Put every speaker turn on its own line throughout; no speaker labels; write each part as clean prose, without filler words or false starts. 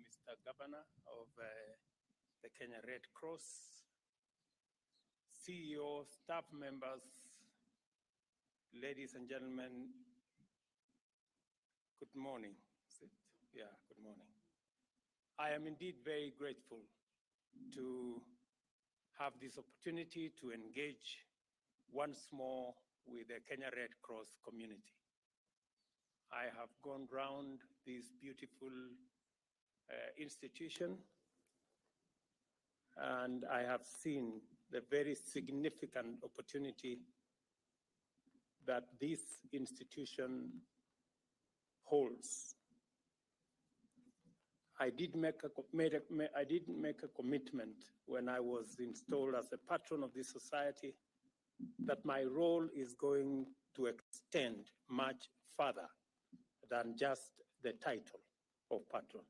Mr. Governor of the Kenya Red Cross, CEO, staff members, ladies and gentlemen, good morning. Is it? Yeah, good morning. I am indeed very grateful to have this opportunity to engage once more with the Kenya Red Cross community. I have gone round this beautiful institution, and I have seen the very significant opportunity that this institution holds. I did make a commitment when I was installed as a patron of this society that my role is going to extend much further than just the title of patron.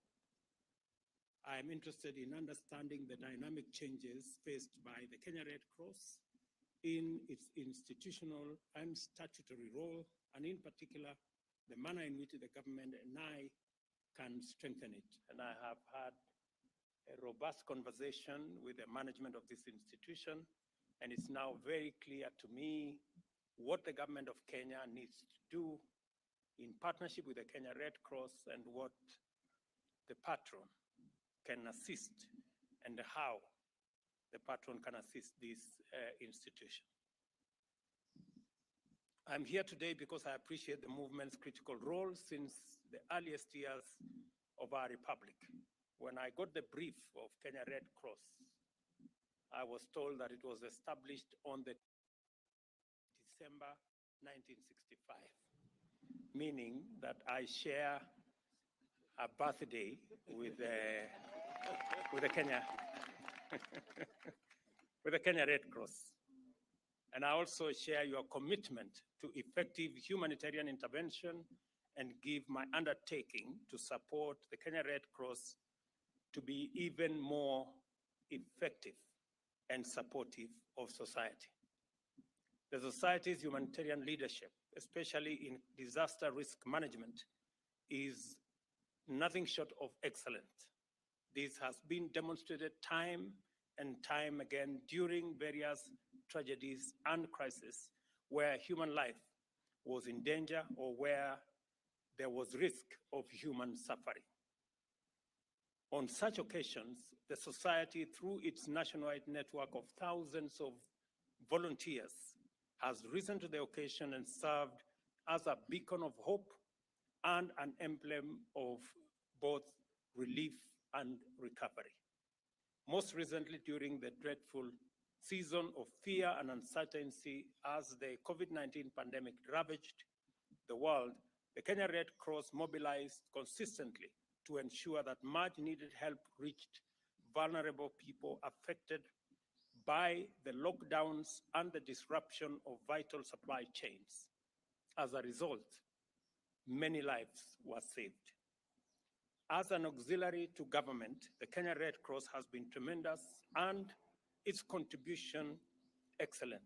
I am interested in understanding the dynamic changes faced by the Kenya Red Cross in its institutional and statutory role, and in particular, the manner in which the government and I can strengthen it. And I have had a robust conversation with the management of this institution, and it's now very clear to me what the government of Kenya needs to do in partnership with the Kenya Red Cross and what the patron can assist and how the patron can assist this institution. I'm here today because I appreciate the movement's critical role since the earliest years of our republic. When I got the brief of Kenya Red Cross, I was told that it was established on the December 1965, meaning that I share a birthday with the Kenya with the Kenya Red Cross. And I also share your commitment to effective humanitarian intervention and give my undertaking to support the Kenya Red Cross to be even more effective and supportive of society. The society's humanitarian leadership, especially in disaster risk management, is nothing short of excellent. This has been demonstrated time and time again during various tragedies and crises where human life was in danger or where there was risk of human suffering. On such occasions, the society, through its nationwide network of thousands of volunteers, has risen to the occasion and served as a beacon of hope and an emblem of both relief and recovery. Most recently, during the dreadful season of fear and uncertainty as the COVID-19 pandemic ravaged the world, the Kenya Red Cross mobilized consistently to ensure that much needed help reached vulnerable people affected by the lockdowns and the disruption of vital supply chains. As a result, many lives were saved. As an auxiliary to government, the Kenya Red Cross has been tremendous and its contribution excellent.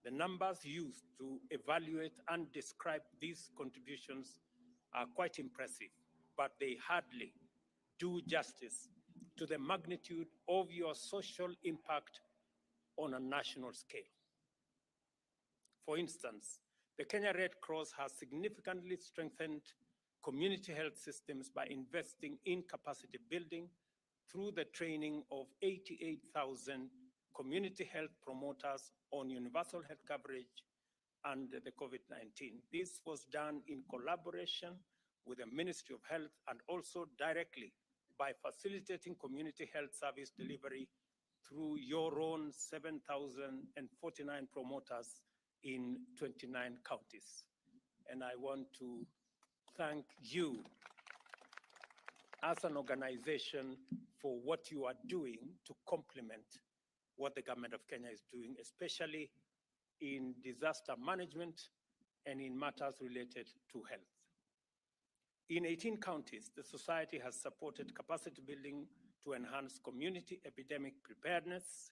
The numbers used to evaluate and describe these contributions are quite impressive, but they hardly do justice to the magnitude of your social impact on a national scale. For instance, the Kenya Red Cross has significantly strengthened community health systems by investing in capacity building through the training of 88,000 community health promoters on universal health coverage and the COVID-19. This was done in collaboration with the Ministry of Health and also directly by facilitating community health service delivery through your own 7,049 promoters in 29 counties. And I want to thank you as an organization for what you are doing to complement what the government of Kenya is doing, especially in disaster management and in matters related to health. In 18 counties, the society has supported capacity building to enhance community epidemic preparedness,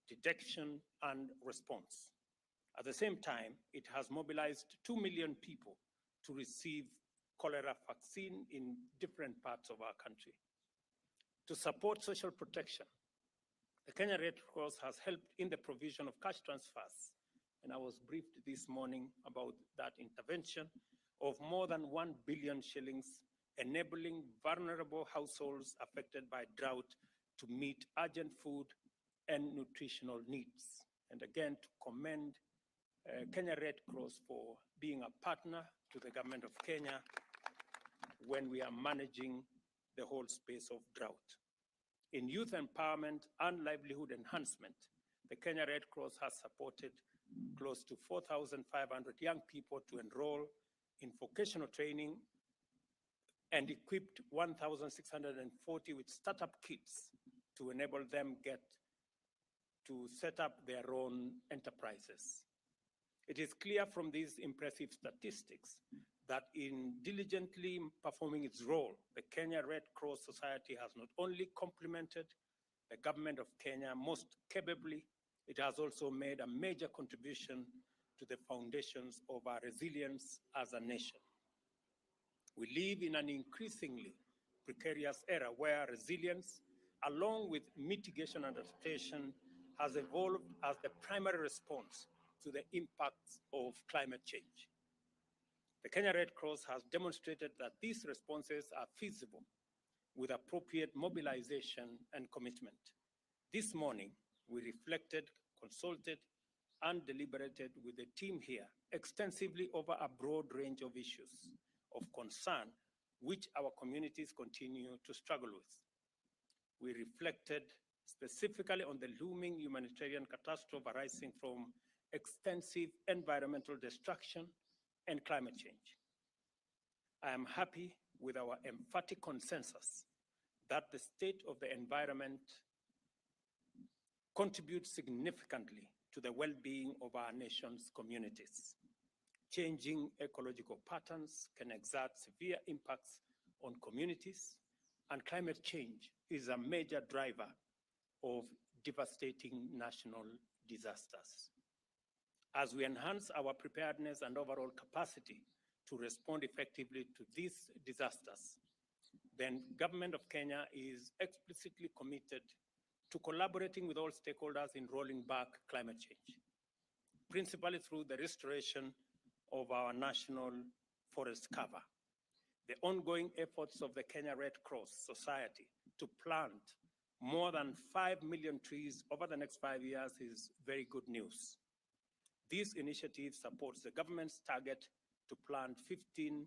detection, and response. At the same time, it has mobilized 2 million people to receive cholera vaccine in different parts of our country. To support social protection, the Kenya Red Cross has helped in the provision of cash transfers, and I was briefed this morning about that intervention of more than 1 billion shillings, enabling vulnerable households affected by drought to meet urgent food and nutritional needs. And again, to commend Kenya Red Cross for being a partner to the government of Kenya when we are managing the whole space of drought. In youth empowerment and livelihood enhancement, the Kenya Red Cross has supported close to 4,500 young people to enroll in vocational training and equipped 1,640 with startup kits to enable them to set up their own enterprises. It is clear from these impressive statistics that in diligently performing its role, the Kenya Red Cross Society has not only complemented the government of Kenya most capably, it has also made a major contribution to the foundations of our resilience as a nation. We live in an increasingly precarious era where resilience, along with mitigation and adaptation, has evolved as the primary response to the impacts of climate change. The Kenya Red Cross has demonstrated that these responses are feasible with appropriate mobilization and commitment. This morning, we reflected, consulted, and deliberated with the team here extensively over a broad range of issues of concern which our communities continue to struggle with. We reflected specifically on the looming humanitarian catastrophe arising from extensive environmental destruction and climate change. I am happy with our emphatic consensus that the state of the environment contributes significantly to the well-being of our nation's communities. Changing ecological patterns can exert severe impacts on communities, and climate change is a major driver of devastating national disasters. As we enhance our preparedness and overall capacity to respond effectively to these disasters, then the government of Kenya is explicitly committed to collaborating with all stakeholders in rolling back climate change, principally through the restoration of our national forest cover. The ongoing efforts of the Kenya Red Cross Society to plant more than 5 million trees over the next 5 years is very good news. This initiative supports the government's target to plant 15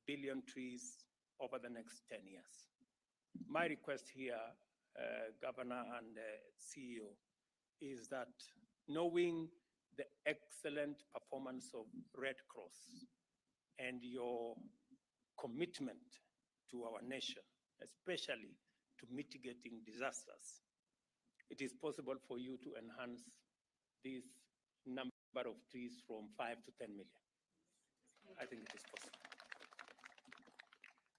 billion trees over the next 10 years. My request here, Governor and CEO, is that knowing the excellent performance of Red Cross and your commitment to our nation, especially to mitigating disasters, it is possible for you to enhance this number of trees from 5 to 10 million. I think it is possible.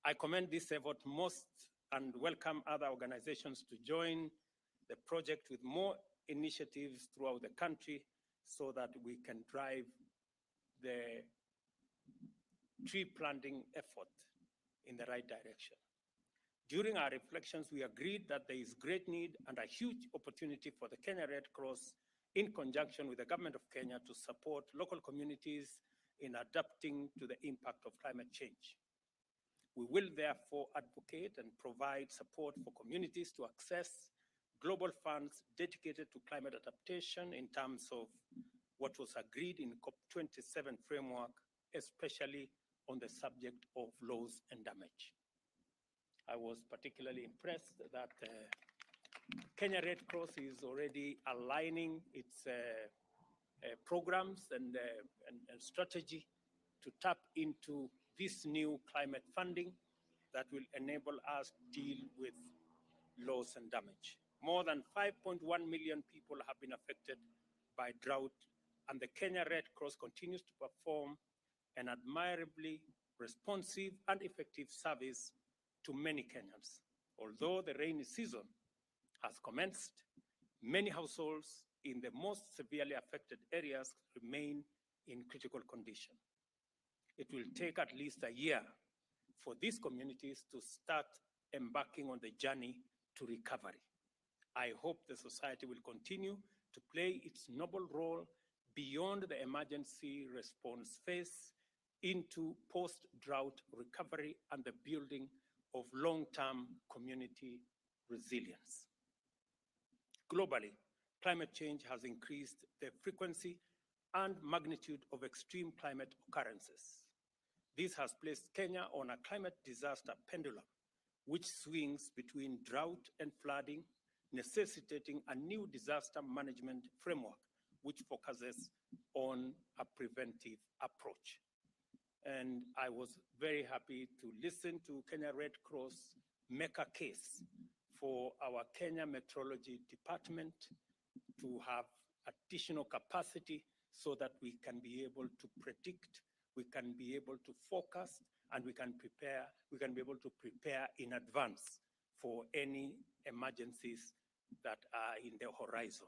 I commend this effort most and welcome other organizations to join the project with more initiatives throughout the country so that we can drive the tree planting effort in the right direction. During our reflections, we agreed that there is great need and a huge opportunity for the Kenya Red Cross in conjunction with the government of Kenya to support local communities in adapting to the impact of climate change. We will therefore advocate and provide support for communities to access global funds dedicated to climate adaptation in terms of what was agreed in COP27 framework, especially on the subject of loss and damage. I was particularly impressed that Kenya Red Cross is already aligning its programs and strategy to tap into this new climate funding that will enable us to deal with loss and damage. More than 5.1 million people have been affected by drought, and the Kenya Red Cross continues to perform an admirably responsive and effective service to many Kenyans. Although the rainy season has commenced, many households in the most severely affected areas remain in critical condition. It will take at least a year for these communities to start embarking on the journey to recovery. I hope the society will continue to play its noble role beyond the emergency response phase into post-drought recovery and the building of long-term community resilience. Globally, climate change has increased the frequency and magnitude of extreme climate occurrences. This has placed Kenya on a climate disaster pendulum, which swings between drought and flooding, necessitating a new disaster management framework, which focuses on a preventive approach. And I was very happy to listen to Kenya Red Cross make a case for our Kenya Meteorology Department to have additional capacity so that we can be able to predict, we can be able to forecast, and we can be able to prepare in advance for any emergencies that are in the horizon.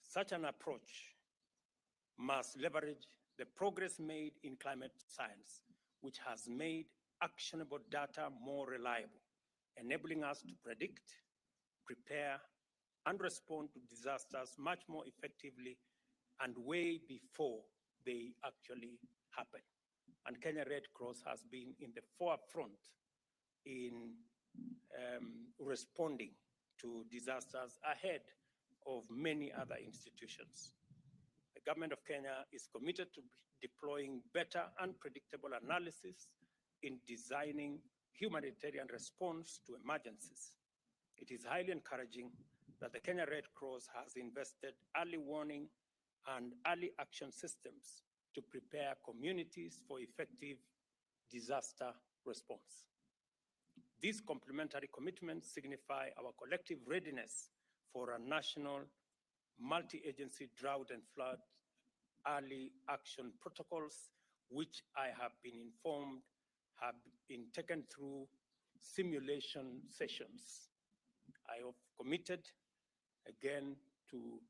Such an approach must leverage the progress made in climate science, which has made actionable data more reliable, enabling us to predict, prepare, and respond to disasters much more effectively and way before they actually happen. And Kenya Red Cross has been in the forefront in responding to disasters ahead of many other institutions. The government of Kenya is committed to deploying better and predictable analysis in designing humanitarian response to emergencies. It is highly encouraging that the Kenya Red Cross has invested early warning and early action systems to prepare communities for effective disaster response. These complementary commitments signify our collective readiness for a national multi-agency drought and flood early action protocols, which I have been informed have been taken through simulation sessions. I have committed again to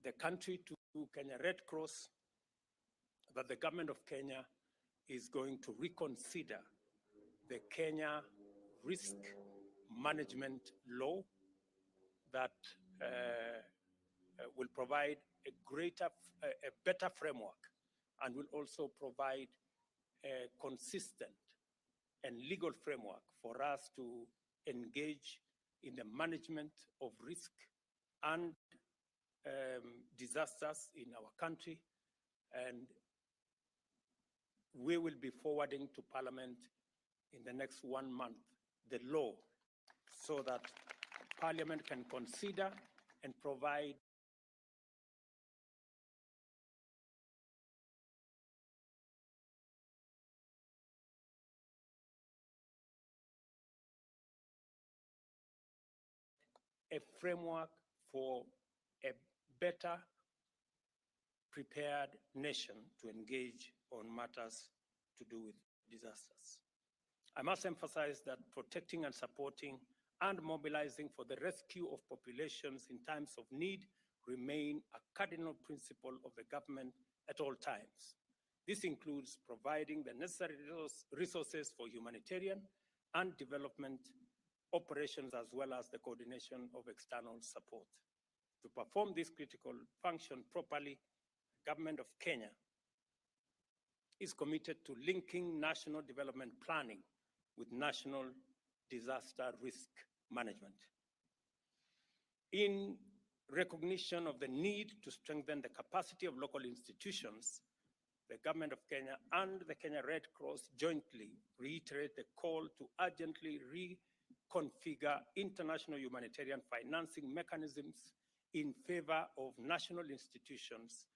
the country, to Kenya Red Cross, that the government of Kenya is going to reconsider the Kenya risk management law that will provide a better framework and will also provide a consistent and legal framework for us to engage in the management of risk and disasters in our country. And we will be forwarding to Parliament in the next 1 month the law so that Parliament can consider and provide a framework for a better prepared nation to engage on matters to do with disasters. I must emphasize that protecting and supporting and mobilizing for the rescue of populations in times of need remain a cardinal principle of the government at all times. This includes providing the necessary resources for humanitarian and development operations, as well as the coordination of external support. To perform this critical function properly, the government of Kenya is committed to linking national development planning with national disaster risk management. In recognition of the need to strengthen the capacity of local institutions, the government of Kenya and the Kenya Red Cross jointly reiterate the call to urgently reconfigure international humanitarian financing mechanisms in favor of national institutions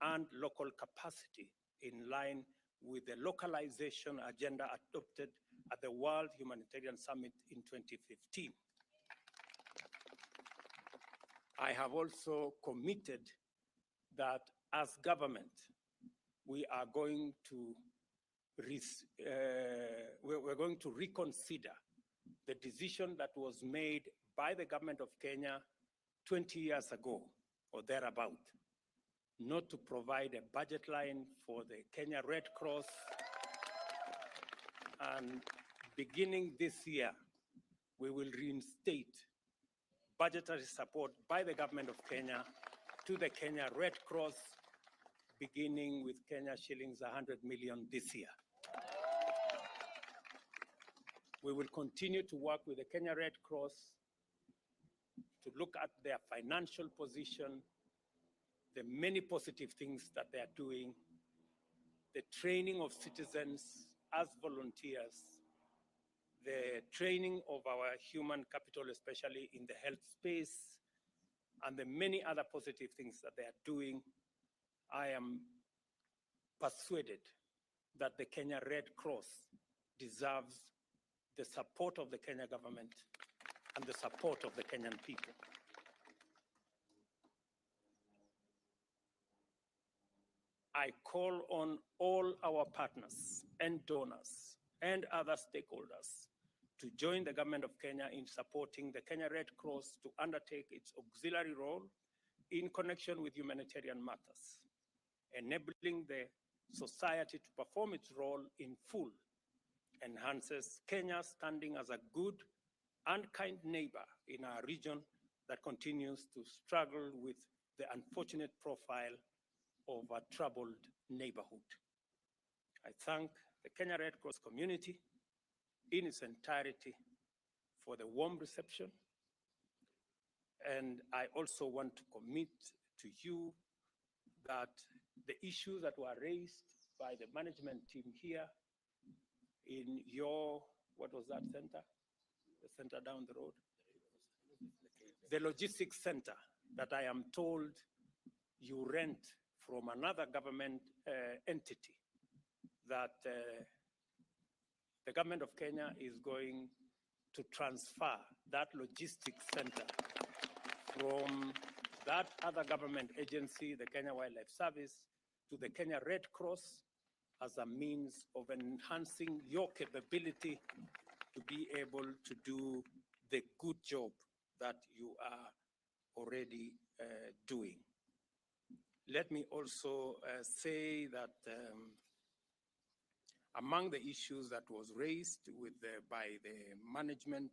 and local capacity in line with the localization agenda adopted at the World Humanitarian Summit in 2015. I have also committed that as government, we are going to reconsider the decision that was made by the government of Kenya 20 years ago or thereabout, not to provide a budget line for the Kenya Red Cross And beginning this year, we will reinstate budgetary support by the government of Kenya to the Kenya Red Cross, beginning with Kenya shillings 100 million this year. We will continue to work with the Kenya Red Cross to look at their financial position, the many positive things that they are doing, the training of citizens as volunteers, the training of our human capital, especially in the health space, and the many other positive things that they are doing. I am persuaded that the Kenya Red Cross deserves the support of the Kenya government and the support of the Kenyan people. I call on all our partners and donors and other stakeholders to join the government of Kenya in supporting the Kenya Red Cross to undertake its auxiliary role in connection with humanitarian matters, enabling the society to perform its role in full, enhances Kenya's standing as a good and kind neighbor in our region that continues to struggle with the unfortunate profile of a troubled neighborhood. I thank the Kenya Red Cross community in its entirety for the warm reception. And I also want to commit to you that the issues that were raised by the management team here in your, what was that center? The center down the road? The logistics center that I am told you rent from another government entity, that the government of Kenya is going to transfer that logistics center from that other government agency, the Kenya Wildlife Service, to the Kenya Red Cross as a means of enhancing your capability to be able to do the good job that you are already doing. Let me also say that among the issues that was raised by the management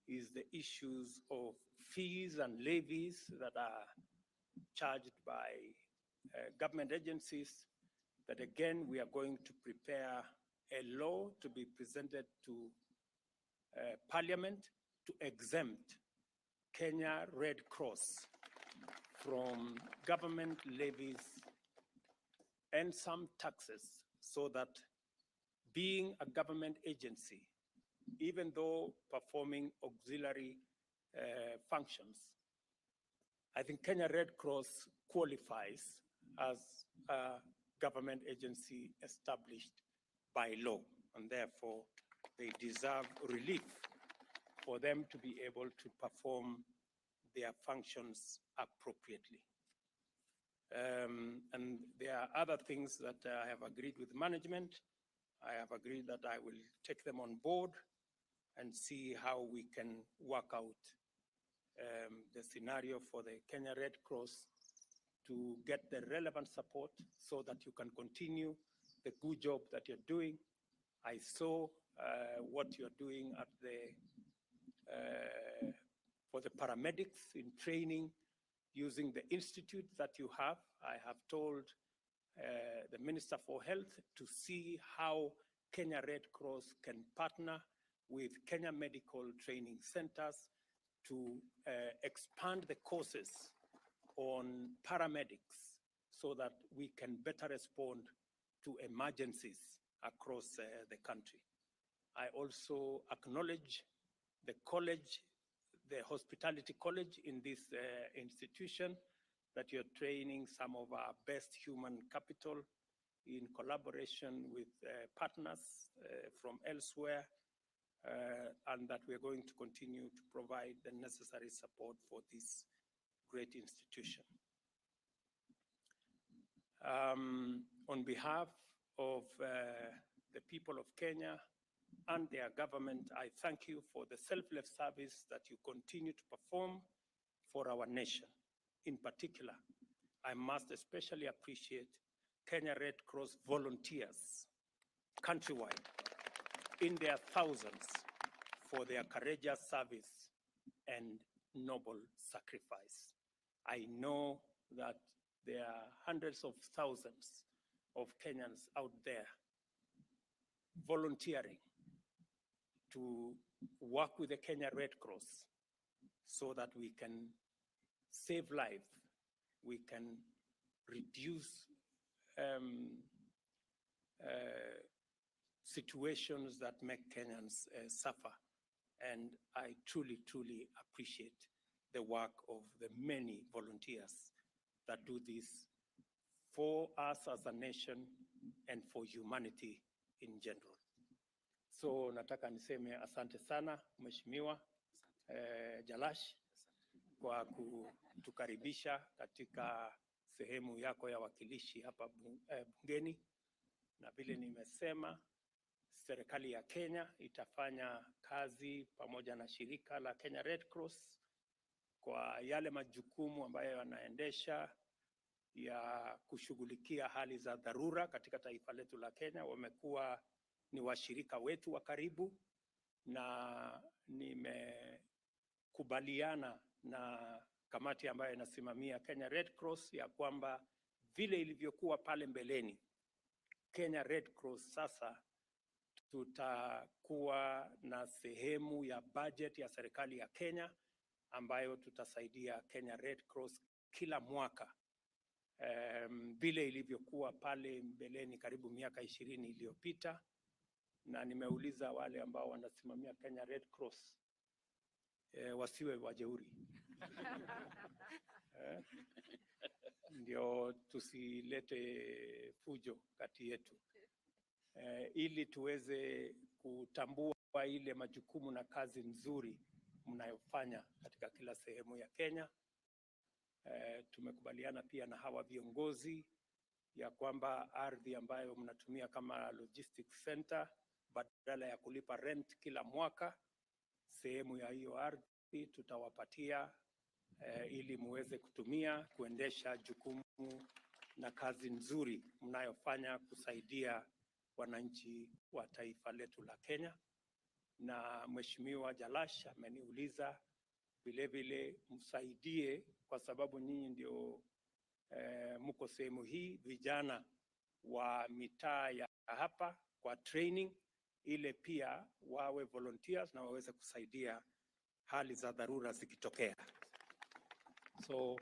is the issues of fees and levies that are charged by government agencies, that again, we are going to prepare a law to be presented to Parliament to exempt Kenya Red Cross from government levies and some taxes, so that being a government agency, even though performing auxiliary functions, I think Kenya Red Cross qualifies as a government agency established by law, and therefore they deserve relief for them to be able to perform their functions appropriately. And there are other things that I have agreed with management. I have agreed that I will take them on board and see how we can work out the scenario for the Kenya Red Cross to get the relevant support so that you can continue the good job that you're doing. I saw what you're doing at for the paramedics in training using the institute that you have. I have told the Minister for Health to see how Kenya Red Cross can partner with Kenya Medical Training Centers to expand the courses on paramedics so that we can better respond to emergencies across the country. I also acknowledge the college, the hospitality college in this institution, that you're training some of our best human capital in collaboration with partners from elsewhere, and that we're going to continue to provide the necessary support for this great institution. On behalf of the people of Kenya and their government, I thank you for the selfless service that you continue to perform for our nation. In particular, I must especially appreciate Kenya Red Cross volunteers countrywide in their thousands for their courageous service and noble sacrifice. I know that there are hundreds of thousands of Kenyans out there volunteering to work with the Kenya Red Cross so that we can save life, we can reduce situations that make Kenyans suffer. And I truly, truly appreciate the work of the many volunteers that do this for us as a nation and for humanity in general. So nataka niseme asante sana Mheshimiwa Jalash kwa kutukaribisha katika sehemu yako ya wakilishi hapa bungeni, na vile nimesema serikali ya Kenya itafanya kazi pamoja na shirika la Kenya Red Cross kwa yale majukumu ambayo yanaendesha ya kushughulikia hali za dharura katika taifa letu la Kenya. Wamekuwa ni washirika wetu wa karibu, na nimekubaliana na kamati ambayo inasimamia Kenya Red Cross ya kwamba vile ilivyokuwa pale mbeleni, Kenya Red Cross sasa tutakuwa na sehemu ya budget ya serikali ya Kenya ambayo tutasaidia Kenya Red Cross kila mwaka, vile ilivyokuwa pale mbeleni karibu miaka 20 iliyopita. Na nimeuliza wale ambao wanasimamia Kenya Red Cross wasiwe wajeuri ndio tusilete fujo kati yetu, ili tuweze kutambua ile majukumu na kazi nzuri mnayofanya katika kila sehemu ya Kenya. Tumekubaliana pia na hawa viongozi ya kwamba ardhi ambayo mnatumia kama logistics center, badala ya kulipa rent kila mwaka, sehemu ya hiyo ardhi tutawapatia ili muweze kutumia kuendesha jukumu na kazi nzuri mnayofanya kusaidia wananchi wa taifa letu la Kenya. Na Mheshimiwa Jalash ameniuliza vile vile msaidie, kwa sababu nyinyi ndio mko sehemu hii, vijana wa mitaa ya hapa kwa training, ile pia wawe volunteers na waweze kusaidia hali za dharura zikitokea. So